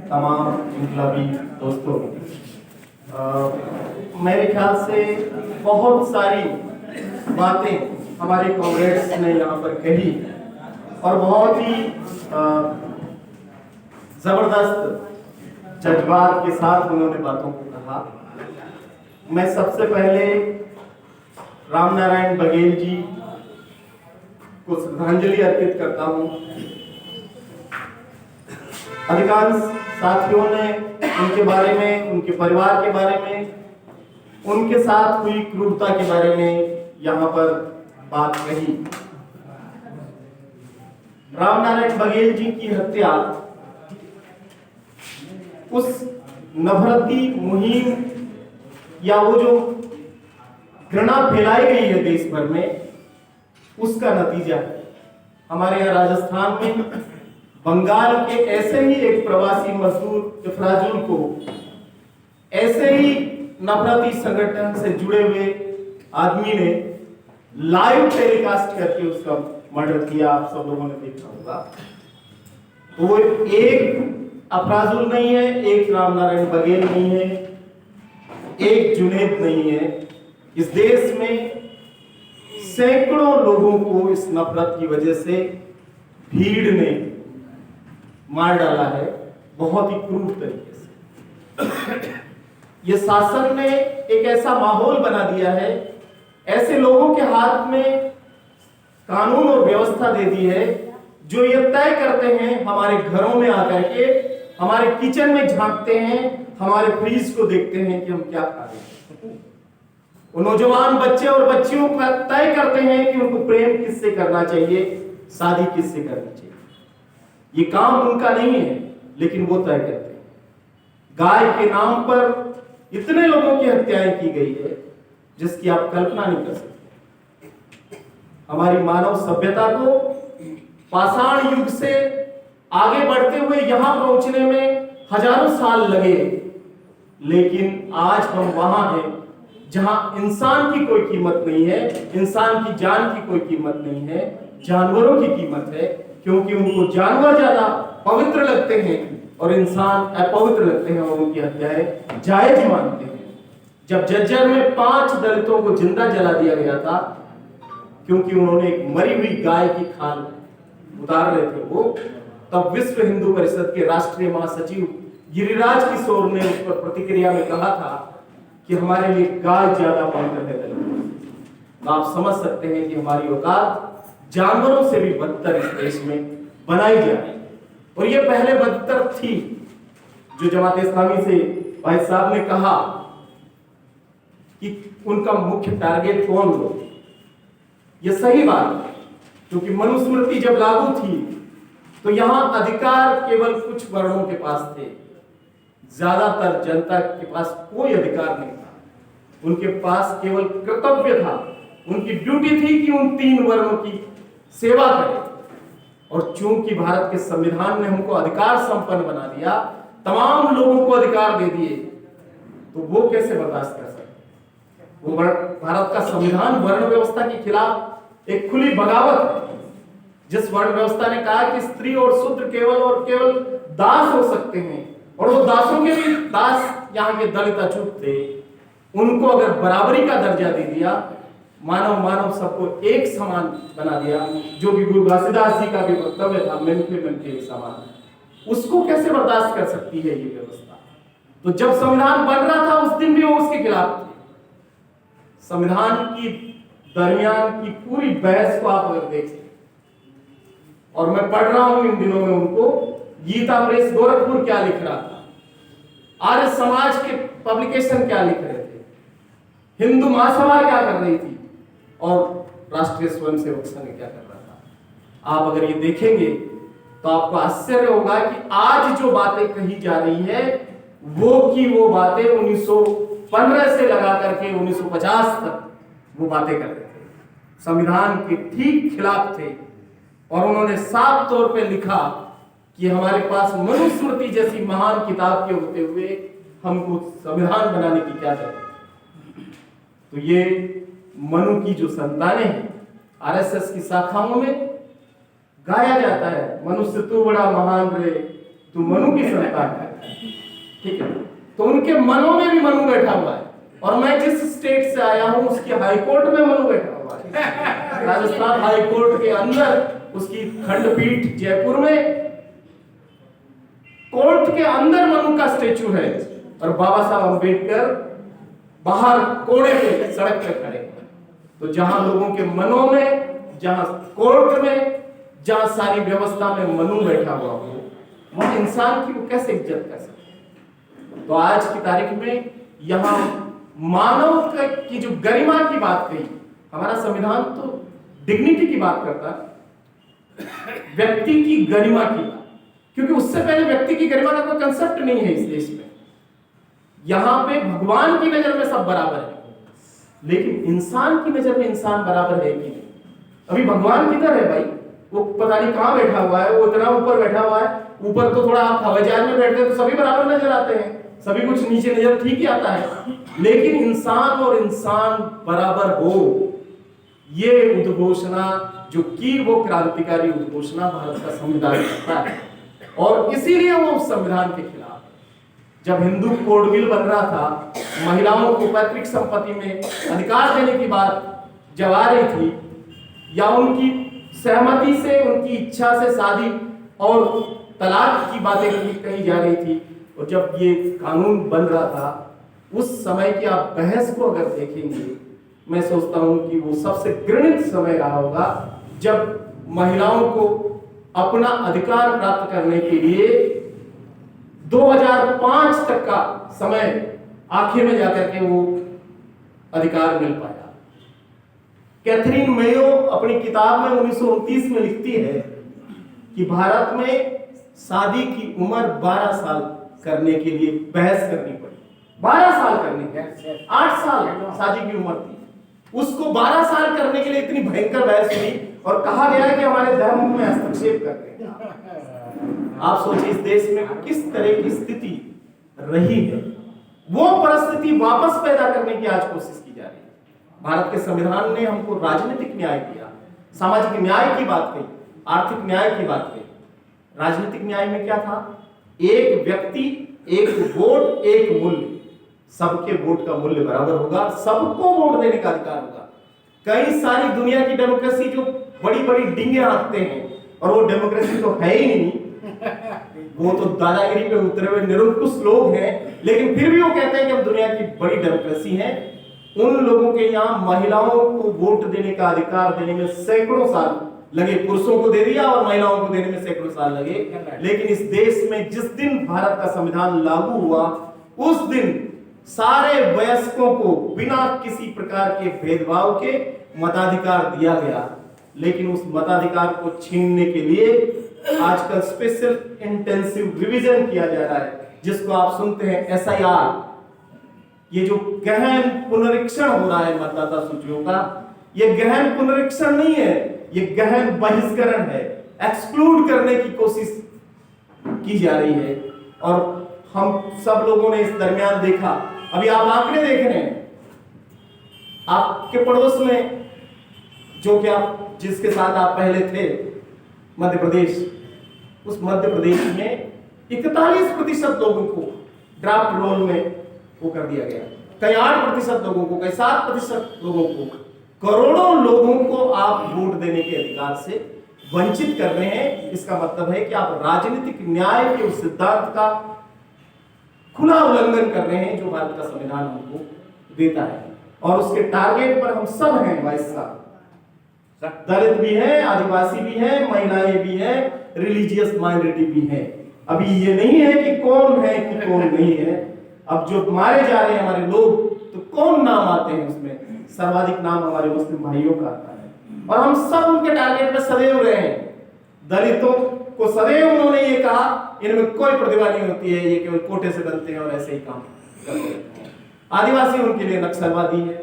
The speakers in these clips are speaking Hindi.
तमाम इनकलाबी दोस्तों, मेरे ख्याल से बहुत सारी बातें हमारे कॉमरेड्स ने यहाँ पर कही और बहुत ही जबरदस्त जज्बात के साथ उन्होंने बातों को कहा। मैं सबसे पहले राम नारायण बघेल जी को श्रद्धांजलि अर्पित करता हूँ। अधिकांश साथियों ने उनके बारे में, उनके परिवार के बारे में, उनके साथ हुई क्रूरता के बारे में यहाँ पर बात कही। राम नारायण बघेल जी की हत्या उस नफरती मुहिम या वो जो घृणा फैलाई गई है देश भर में, उसका नतीजा है। हमारे यहाँ राजस्थान में बंगाल के ऐसे ही एक प्रवासी मजदूर इफराजुल को ऐसे ही नफरती संगठन से जुड़े हुए आदमी ने लाइव टेलीकास्ट करके उसका मर्डर किया। आप सब लोगों ने देखा होगा। तो वो एक अफराजुल नहीं है, एक राम नारायण बघेल नहीं है, एक जुनेद नहीं है। इस देश में सैकड़ों लोगों को इस नफरत की वजह से भीड़ ने मार डाला है, बहुत ही क्रूर तरीके से। ये शासन ने एक ऐसा माहौल बना दिया है, ऐसे लोगों के हाथ में कानून और व्यवस्था दे दी है जो ये तय करते हैं, हमारे घरों में आकर के हमारे किचन में झांकते हैं, हमारे फ्रीज को देखते हैं कि हम क्या खा रहे हैं। वो नौजवान बच्चे और बच्चियों का तय करते हैं कि उनको प्रेम किससे करना चाहिए, शादी किससे करनी चाहिए। ये काम उनका नहीं है, लेकिन वो तय करते हैं। गाय के नाम पर इतने लोगों की हत्याएं की गई है जिसकी आप कल्पना नहीं कर सकते। हमारी मानव सभ्यता को पाषाण युग से आगे बढ़ते हुए यहां पहुंचने में हजारों साल लगे, लेकिन आज हम वहां हैं जहां इंसान की कोई कीमत नहीं है, इंसान की जान की कोई कीमत नहीं है, जानवरों की कीमत है, क्योंकि उनको जानवर ज्यादा पवित्र लगते हैं और इंसान अपवित्र लगते हैं और उनकी हत्याएं जायज मानते हैं। जब जज्जर में 5 दलितों को जिंदा जला दिया गया था क्योंकि उन्होंने एक मरी हुई गाय की खाल उतार रहे थे वो, तब विश्व हिंदू परिषद के राष्ट्रीय महासचिव गिरिराज किशोर ने उस पर प्रतिक्रिया में कहा था कि हमारे लिए गाय ज्यादा पवित्र है दलित। तो आप समझ सकते हैं कि हमारी औकात जानवरों से भी बदतर इस देश में बनाई जाए। और ये पहले बदतर थी। जो जमात इस्लामी से भाई साहब ने कहा कि उनका मुख्य टारगेट कौन लोग, ये सही बात है, क्योंकि मनुस्मृति जब लागू थी तो यहां अधिकार केवल कुछ वर्णों के पास थे, ज्यादातर जनता के पास कोई अधिकार नहीं था। उनके पास केवल कर्तव्य था, उनकी ड्यूटी थी कि उन 3 वर्णों की सेवा करें। और चूंकि भारत के संविधान ने हमको अधिकार संपन्न बना दिया, तमाम लोगों को अधिकार दे दिए, तो वो कैसे बर्दाश्त कर सकते? वो भारत का संविधान वर्ण व्यवस्था के खिलाफ एक खुली बगावत है। जिस वर्ण व्यवस्था ने कहा कि स्त्री और शूद्र केवल और केवल दास हो सकते हैं, और वो दासों के भी दास यहाँ के दलित अछूत थे, उनको अगर बराबरी का दर्जा दे दिया, मानव सबको एक समान बना दिया, जो कि गुरु घासीदास जी का भी वक्तव्य था, मन के एक समान, उसको कैसे बर्दाश्त कर सकती है ये व्यवस्था? तो जब संविधान बन रहा था उस दिन भी वो उसके खिलाफ थे। संविधान की दरमियान की पूरी बहस को आप अगर देखें, और मैं पढ़ रहा हूं इन दिनों में उनको, गीता प्रेस गोरखपुर क्या लिख रहा था, आर्य समाज के पब्लिकेशन क्या लिख रहे थे, हिंदू महासभा क्या कर रही थी, और राष्ट्रीय स्वयंसेवक संघ क्या कर रहा था। आप अगर ये देखेंगे तो आपको आश्चर्य होगा कि आज जो बातें कही जा रही है वो की वो बातें 1915 से लगा करके 1950 तक वो बातें कर रहे थे, संविधान के ठीक खिलाफ थे। और उन्होंने साफ तौर पे लिखा कि हमारे पास मनुस्मृति जैसी महान किताब के होते हुए हमको संविधान बनाने की क्या जरूरत? तो ये मनु की जो संतानें हैं, आरएसएस की शाखाओं में गाया जाता है, मनुष्य तू बड़ा महान रे, तू मनु की संतान है, ठीक है। तो उनके मनों में भी मनु बैठा हुआ है, और मैं जिस स्टेट से आया हूं उसकी हाई कोर्ट में मनु बैठा हुआ है। राजस्थान हाई कोर्ट के अंदर उसकी खंडपीठ जयपुर में, कोर्ट के अंदर मनु का स्टेचू है, और बाबा साहब अंबेडकर बाहर कोने पे सड़क पे खड़े हैं। तो जहां लोगों के मनों में, जहां कोर्ट में, जहां सारी व्यवस्था में मनु बैठा हुआ हो, वहां इंसान की वो कैसे इज्जत कर सकते हैं। तो आज की तारीख में यहां मानव की जो गरिमा की बात कही, हमारा संविधान तो डिग्निटी की बात करता है, व्यक्ति की गरिमा की बात, क्योंकि उससे पहले व्यक्ति की गरिमा का कोई कंसेप्ट नहीं है इस देश में। यहां पे भगवान की नजर में सब बराबर है, लेकिन इंसान की नजर में इंसान बराबर है कि नहीं। अभी भगवान किधर है भाई? वो पता नहीं कहां बैठा हुआ है, वो इतना ऊपर बैठा हुआ है। ऊपर तो थोड़ा आप हवाई जहाज में बैठते हैं तो सभी बराबर नजर आते हैं, सभी कुछ नीचे नजर ठीक ही आता है, लेकिन इंसान और इंसान बराबर हो, ये उद्घोषणा जो की वो क्रांतिकारी उद्घोषणा भारत का संविधान करता है। और इसीलिए वो उस संविधान के खिलाफ, जब हिंदू कोड बिल बन रहा था, महिलाओं को पैतृक संपत्ति में अधिकार देने की बात जब आ रही थी, या उनकी सहमति से, उनकी इच्छा से शादी और तलाक की बातें कही जा रही थी, और जब ये कानून बन रहा था, उस समय की आप बहस को अगर देखेंगे, मैं सोचता हूं कि वो सबसे घृणित समय रहा होगा, जब महिलाओं को अपना अधिकार प्राप्त करने के लिए 2005 तक का समय आखिर में जाकर के वो अधिकार मिल पाया। कैथरीन मेयो अपनी किताब में 1929 में लिखती है कि भारत में शादी की उम्र 12 साल करने के लिए बहस करनी पड़ी। 12 साल करने के, 8 साल शादी की उम्र थी, उसको 12 साल करने के लिए इतनी भयंकर बहस हुई, और कहा गया कि हमारे धर्म में हस्तक्षेप कर रहे हैं। आप सोचिए इस देश में किस तरह की स्थिति रही है, वो परिस्थिति वापस पैदा करने की आज कोशिश की जा रही है। भारत के संविधान ने हमको राजनीतिक न्याय दिया, सामाजिक न्याय की बात कही, आर्थिक न्याय की बात कही। राजनीतिक न्याय में क्या था? एक व्यक्ति, एक वोट, एक मूल्य, सबके वोट का मूल्य बराबर होगा, सबको वोट देने का अधिकार होगा। कई सारी दुनिया की डेमोक्रेसी जो बड़ी बड़ी डींगे हाँकते हैं, और वो डेमोक्रेसी तो है ही नहीं, वो तो दादागिरी पे उतरे हुए निरंकुश लोग हैं, लेकिन फिर भी वो कहते हैं कि हम दुनिया की बड़ी डेमोक्रेसी है। उन लोगों के यहाँ महिलाओं को वोट देने का अधिकार देने में सैकड़ों साल लगे, पुरुषों को दे दिया और महिलाओं को देने में सैकड़ों साल लगे। लेकिन इस देश में जिस दिन भारत का संविधान लागू हुआ, उस दिन सारे वयस्कों को बिना किसी प्रकार के भेदभाव के मताधिकार दिया गया। लेकिन उस मताधिकार को छीनने के लिए आजकल स्पेशल इंटेंसिव रिवीजन किया जा रहा है, जिसको आप सुनते हैं SIR। ये जो गहन पुनरीक्षण हो रहा है मतदाता सूचियों का, ये गहन पुनरीक्षण नहीं है, ये गहन बहिष्करण है, एक्सक्लूड करने की कोशिश की जा रही है। और हम सब लोगों ने इस दरमियान देखा, अभी आप आंकड़े देख रहे हैं, आपके पड़ोस में जो क्या जिसके साथ आप पहले थे, मध्य प्रदेश, उस मध्य प्रदेश में 41% लोगों को ड्राफ्ट रोल में वो कर दिया गया, कई 8% लोगों को, कई 7% लोगों को, करोड़ों लोगों को आप वोट देने के अधिकार से वंचित कर रहे हैं। इसका मतलब है कि आप राजनीतिक न्याय के उस सिद्धांत का खुला उल्लंघन कर रहे हैं जो भारत का संविधान हमको देता है। और उसके टारगेट पर हम सब हैं भाई साहब, दलित भी हैं, आदिवासी भी हैं, महिलाएं भी हैं, रिलीजियस माइनॉरिटी भी हैं। अभी ये नहीं है कि कौन है कि कौन नहीं है। अब जो मारे जा रहे हैं हमारे लोग, तो कौन नाम आते हैं उसमें? सर्वाधिक नाम हमारे मुस्लिम भाइयों का आता है, और हम सब उनके टारगेट में सदैव रहे हैं। दलितों को सदैव उन्होंने ये कहा इनमें कोई प्रतिभा नहीं होती है, ये केवल कोटे से बनते हैं और ऐसे ही काम करते हैं। आदिवासी उनके लिए नक्सलवादी है,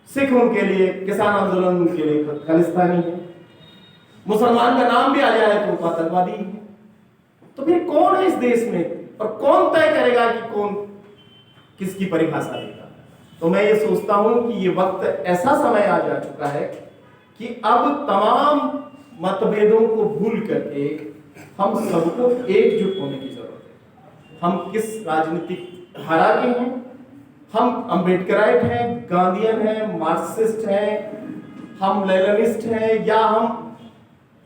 सिख उनके लिए, किसान आंदोलन उनके लिए खालिस्तानी है, मुसलमान का नाम भी आ जाए तो वो आतंकवादी है। तो फिर कौन है इस देश में, और कौन तय करेगा कि कौन किसकी परिभाषा देगा? तो मैं ये सोचता हूं कि ये वक्त, ऐसा समय आ जा चुका है कि अब तमाम मतभेदों को भूल करके हम सबको एकजुट होने की जरूरत है। हम किस राजनीतिक धारा के हैं, हम अम्बेडकराइट हैं, गांधीयन हैं, मार्क्सिस्ट हैं, हम लेनिनिस्ट हैं, या हम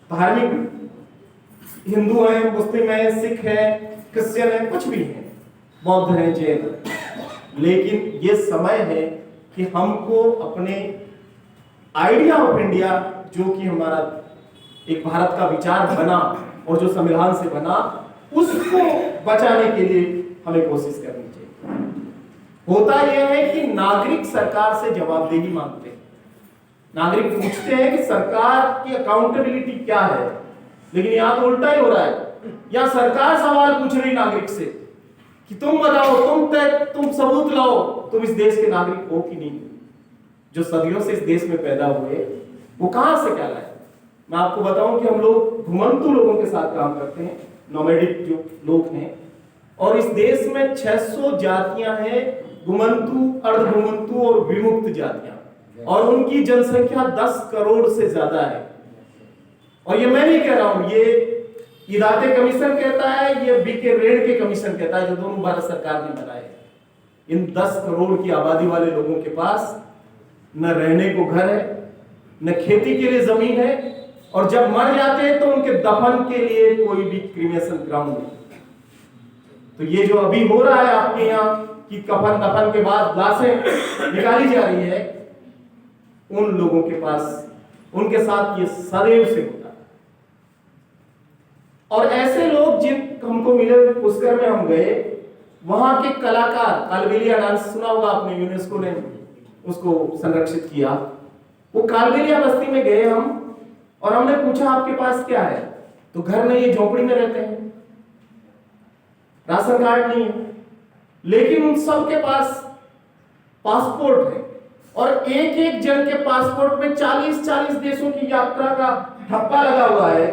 धार्मिक हिंदू हैं, मुस्लिम हैं, सिख हैं, क्रिश्चियन हैं, कुछ भी हैं, बौद्ध हैं, जैन हैं। लेकिन ये समय है कि हमको अपने आइडिया ऑफ इंडिया, जो कि हमारा एक भारत का विचार बना और जो संविधान से बना, उसको बचाने के लिए हमें कोशिश करनी चाहिए। होता यह है कि नागरिक सरकार से जवाबदेही मांगते हैं, नागरिक पूछते हैं कि सरकार की अकाउंटेबिलिटी क्या है, लेकिन यहां तो उल्टा ही हो रहा है। या सरकार सवाल पूछ रही नागरिक से कि तुम बताओ, तुम सबूत लाओ, तुम इस देश के नागरिक हो कि नहीं। जो सदियों से इस देश में पैदा हुए वो कहां से क्या लाए। मैं आपको बताऊं कि हम लोग घुमंतु लोगों के साथ काम करते हैं, नोमैडिक जो लोग हैं, और इस देश में 600 जातियां हैं, घुमंतु, अर्धघुमंतु और विमुक्त जातियां, और उनकी जनसंख्या 10 करोड़ से ज्यादा है। और ये मैं नहीं कह रहा हूं, ये इरादे कमीशन कहता है, ये बीके रेड के कमीशन कहता है, जो दोनों भारत सरकार ने बनाए। इन 10 करोड़ की आबादी वाले लोगों के पास न रहने को घर है, न खेती के लिए जमीन है, और जब मर जाते हैं तो उनके दफन के लिए कोई भी क्रिमेशन ग्राउंड नहीं। तो ये जो अभी हो रहा है आपके यहाँ कि कफन दफन के बाद लाशें निकाली जा रही है, उन लोगों के पास, उनके साथ ये सदैव से होता है। और ऐसे लोग जिन हमको मिले, पुष्कर में हम गए, वहां के कलाकार, कालबेलिया डांस सुना होगा आपने, यूनेस्को ने उसको संरक्षित किया। वो कालबेलिया बस्ती में गए हम, और हमने पूछा आपके पास क्या है, तो घर में ये झोपड़ी में रहते हैं, राशन कार्ड नहीं है, लेकिन उन सब के पास पासपोर्ट है, और एक एक जन के पासपोर्ट में 40-40 देशों की यात्रा का ठप्पा लगा हुआ है।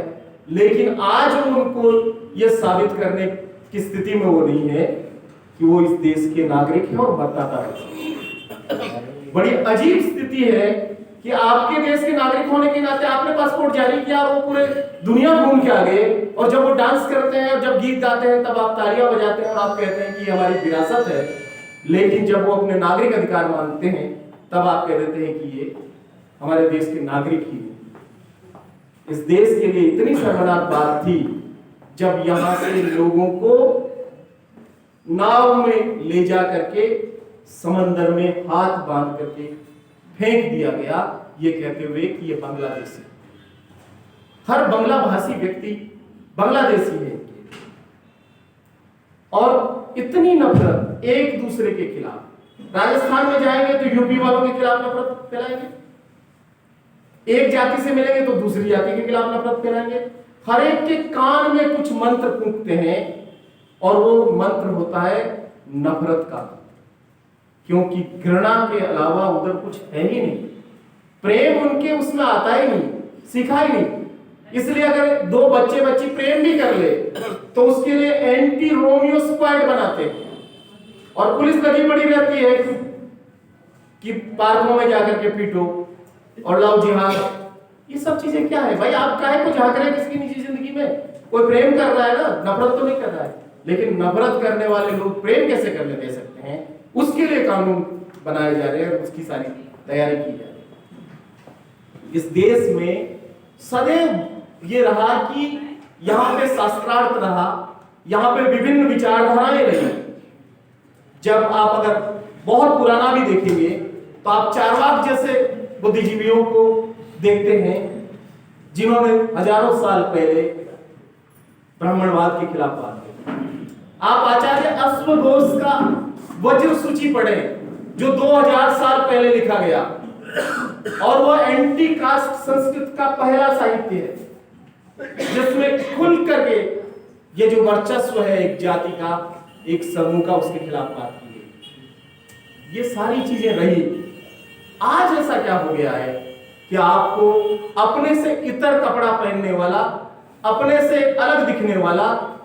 लेकिन आज उनको यह साबित करने की स्थिति में वो नहीं है कि वो इस देश के नागरिक हैं और मतदाता है। बड़ी अजीब स्थिति है कि आपके देश के नागरिक होने के नाते आपने पासपोर्ट जारी किया, वो पूरे दुनिया घूम के आ गए, और जब वो डांस करते हैं और जब गीत गाते हैं तब आप तालियां बजाते हैं और आप कहते हैं कि हमारी विरासत है। लेकिन जब वो अपने नागरिक अधिकार मांगते हैं तब आप कह देते हैं कि ये हमारे देश के नागरिक ही हैं। इस देश के लिए इतनी शर्मनाक बात थी जब यहां से लोगों को नाव में ले जा करके समंदर में हाथ बांध करके फेंक दिया गया, ये कहते हुए कि ये बांग्लादेश है। हर बांग्ला भाषी व्यक्ति बांग्लादेशी है, और इतनी नफरत एक दूसरे के खिलाफ। राजस्थान में जाएंगे तो यूपी वालों के खिलाफ नफरत फैलाएंगे, एक जाति से मिलेंगे तो दूसरी जाति के खिलाफ नफरत फैलाएंगे। हर एक के कान में कुछ मंत्र फूंकते हैं, और वो मंत्र होता है नफरत का, क्योंकि घृणा के अलावा उधर कुछ है ही नहीं। प्रेम उनके उसमें आता ही नहीं, सीखा ही नहीं। इसलिए अगर दो बच्चे बच्ची प्रेम भी कर ले तो उसके लिए एंटी रोमियो स्क्वाड बनाते हैं, और पुलिस लगी पड़ी रहती है कि पार्कों में जाकर के पीटो और लाओ जिहाद। ये सब चीजें क्या है भाई? आप काहे को झांक रहे हैं किसकी निजी जिंदगी में? कोई प्रेम कर रहा है ना, नफरत तो नहीं कर रहा है। लेकिन नफरत करने वाले लोग प्रेम कैसे करने दे सकते हैं, उसके लिए कानून बनाए जा रहे हैं और उसकी सारी तैयारी की जा रही है। इस देश में सदैव ये रहा कि यहां पे शास्त्रार्थ रहा, यहां पे विभिन्न विचारधाराएं रही। जब आप अगर बहुत पुराना भी देखेंगे तो आप चारवाक जैसे बुद्धिजीवियों को देखते हैं, जिन्होंने हजारों साल पहले ब्राह्मणवाद के खिलाफ बात की। आप आचार्य अश्वघोष का वज्र सूची पढ़े, जो 2000 साल पहले लिखा गया, और वह एंटी कास्ट संस्कृत का पहला साहित्य है, जिसमें खुल करके ये जो वर्चस्व है एक जाति का, एक समूह का, उसके खिलाफ बात की गई। ये सारी चीजें रही। आज ऐसा क्या हो गया है कि आपको अपने से इतर कपड़ा पहनने वाला, अपने से अलग दिखने वाला,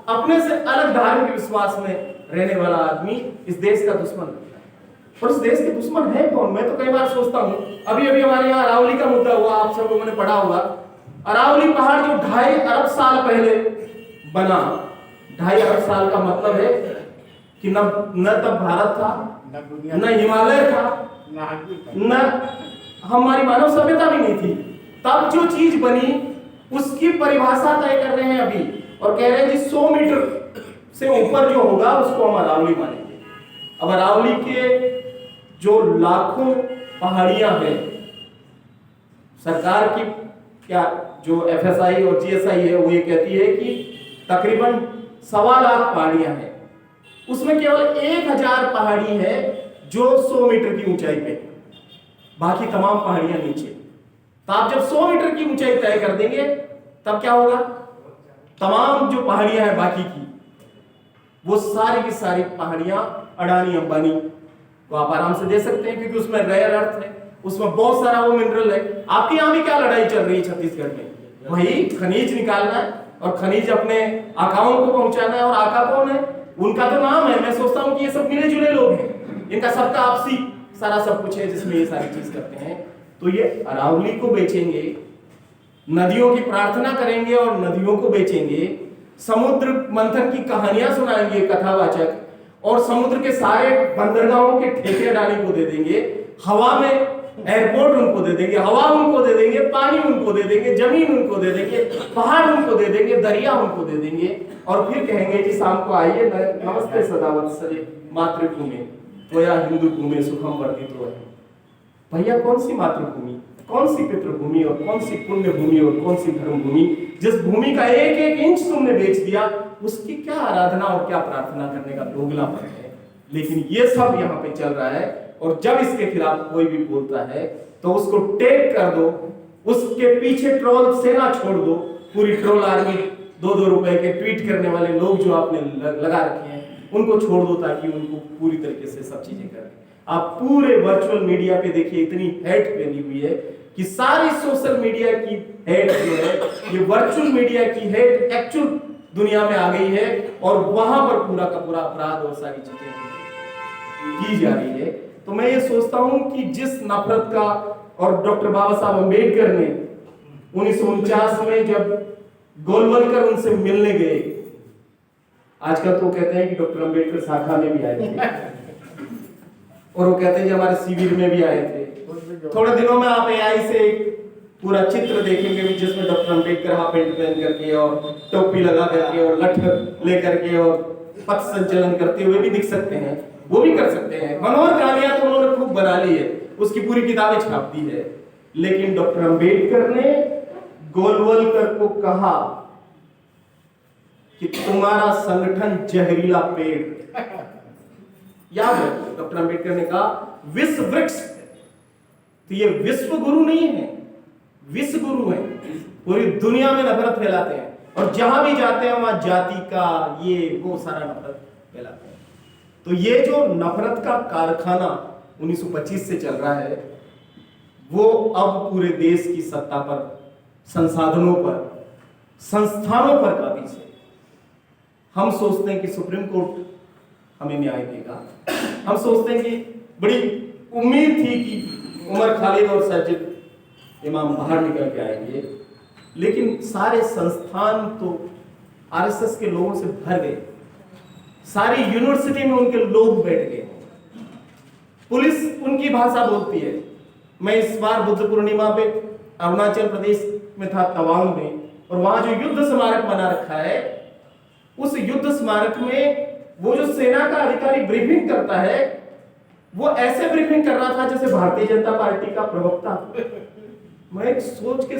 अपने से अलग धार्मिक विश्वास में रहने वाला आदमी इस देश का दुश्मन लगता है। और इस देश के दुश्मन है कौन? मैं तो कई बार सोचता हूं, अभी अभी हमारे यहाँ अरावली का मुद्दा हुआ, आप सब लोगों ने पढ़ा होगा। अरावली पहाड़ जो 2.5 अरब साल पहले बना 2.5 साल का मतलब है कि न तब भारत था, न हिमालय था, न हमारी मानव सभ्यता भी नहीं थी। तब जो चीज बनी उसकी परिभाषा तय कर रहे हैं अभी, और कह रहे हैं जी 100 मीटर से ऊपर जो होगा उसको हम अरावली मानेंगे। अब अरावली के जो लाखों पहाड़ियां हैं, सरकार की क्या जो FSI और GSI है वो ये कहती है कि तकरीबन 1.25 लाख पहाड़ियां हैं, उसमें केवल 1000 पहाड़ी है जो 100 मीटर की ऊंचाई पे, बाकी तमाम पहाड़ियां नीचे। तो आप जब 100 मीटर की ऊंचाई तय कर देंगे तब क्या होगा, तमाम जो पहाड़ियां हैं बाकी की वो सारी की सारी पहाड़ियां अडानी अंबानी को आप आराम से दे सकते हैं, क्योंकि उसमें रेयर अर्थ है, उसमें बहुत सारा वो मिनरल है। आपके यहाँ भी क्या लड़ाई चल रही है छत्तीसगढ़ में, वही खनिज निकालना है और खनिज अपने आकाओं को पहुंचाना है। और आका कौन है, उनका तो नाम है। मैं सोचता हूं कि ये सब मिले जुले लोग हैं, इनका सबका आपसी सारा सब कुछ है जिसमें ये सारी चीज करते हैं। तो ये अरावली को बेचेंगे, नदियों की प्रार्थना करेंगे और नदियों को बेचेंगे, समुद्र मंथन की कहानियां सुनाएंगे कथावाचक, और समुद्र के सारे बंदरगाहों के ठेके अडानी को दे देंगे, हवा में एयरपोर्ट उनको दे देंगे, हवा उनको दे देंगे, पानी उनको दे देंगे, जमीन उनको दे देंगे, पहाड़ उनको दे देंगे, दरिया उनको दे देंगे, और फिर कहेंगे जी शाम को आइए, नमस्ते सदावत्सले मातृभूमि त्वया हिंदू भूमि सुखम वर्धितो है। भैया कौन सी मातृभूमि, कौन सी पितृभूमि, और कौन सी पुण्य भूमि, और कौन सी धर्म भूमि, जिस भूमि का एक एक इंच तुमने बेच दिया, उसकी क्या आराधना और क्या प्रार्थना करने का दोगलापन है। लेकिन ये सब यहाँ पे चल रहा है, और जब इसके खिलाफ कोई भी बोलता है तो उसको टेक कर दो, उसके पीछे ट्रोल सेना छोड़ दो, पूरी ट्रोल आर्मी, 2-2 रुपए के ट्वीट करने वाले लोग जो आपने लगा रखे हैं उनको छोड़ दो, ताकि उनको पूरी तरीके से सब चीजें करें। आप पूरे वर्चुअल मीडिया पे देखिए, इतनी हेट फैली हुई है कि सारी सोशल मीडिया की हेट जो है ये वर्चुअल मीडिया की हेट एक्चुअल दुनिया में आ गई है, और वहां पर पूरा का पूरा अपराध और सारी चीजें की जा रही है। तो मैं ये सोचता हूं कि जिस नफरत का, और डॉक्टर बाबा साहब अम्बेडकर ने 1949 में जब गोलवलकर उनसे मिलने गए, आजकल तो कहते हैं कि डॉक्टर अम्बेडकर शाखा में भी आए थे, और वो कहते हैं कि हमारे शिविर में भी आए थे। थोड़े दिनों में आप AI से पूरा चित्र देखेंगे भी, जिसमें डॉक्टर अम्बेडकर हाफ पैंट पहन करके और टोपी लगा करके और लठ लेकर के और पथ संचलन करते हुए भी दिख सकते हैं, वो भी कर सकते हैं। मनोहर कहानियां तो उन्होंने खूब बना ली है, उसकी पूरी किताबें छाप दी है। लेकिन डॉक्टर अम्बेडकर ने गोलवलकर को कहा कि तुम्हारा संगठन जहरीला पेड़, याद है डॉक्टर अम्बेडकर ने कहा विश्व वृक्ष। तो ये विश्व गुरु नहीं है, विश्व गुरु है, पूरी दुनिया में नफरत फैलाते हैं, और जहां भी जाते हैं वहां जाति का ये वो सारा नफरत फैलाते हैं। तो ये जो नफरत का कारखाना 1925 से चल रहा है, वो अब पूरे देश की सत्ता पर, संसाधनों पर, संस्थानों पर काबिज है। हम सोचते हैं कि सुप्रीम कोर्ट हमें न्याय देगा, हम सोचते हैं कि बड़ी उम्मीद थी कि उमर खालिद और सज्जिद इमाम बाहर निकल के आएंगे, लेकिन सारे संस्थान तो RSS के लोगों से भर गए, सारी यूनिवर्सिटी में उनके लोग बैठ गए, पुलिस उनकी भाषा बोलती है। मैं इस बार बुद्ध पूर्णिमा पे अरुणाचल प्रदेश में था, तवांग में, और वहां जो युद्ध स्मारक बना रखा है, उस युद्ध स्मारक में वो जो सेना का अधिकारी ब्रीफिंग करता है, वो ऐसे ब्रीफिंग कर रहा था जैसे भारतीय जनता पार्टी का प्रवक्ता। मैं सोच के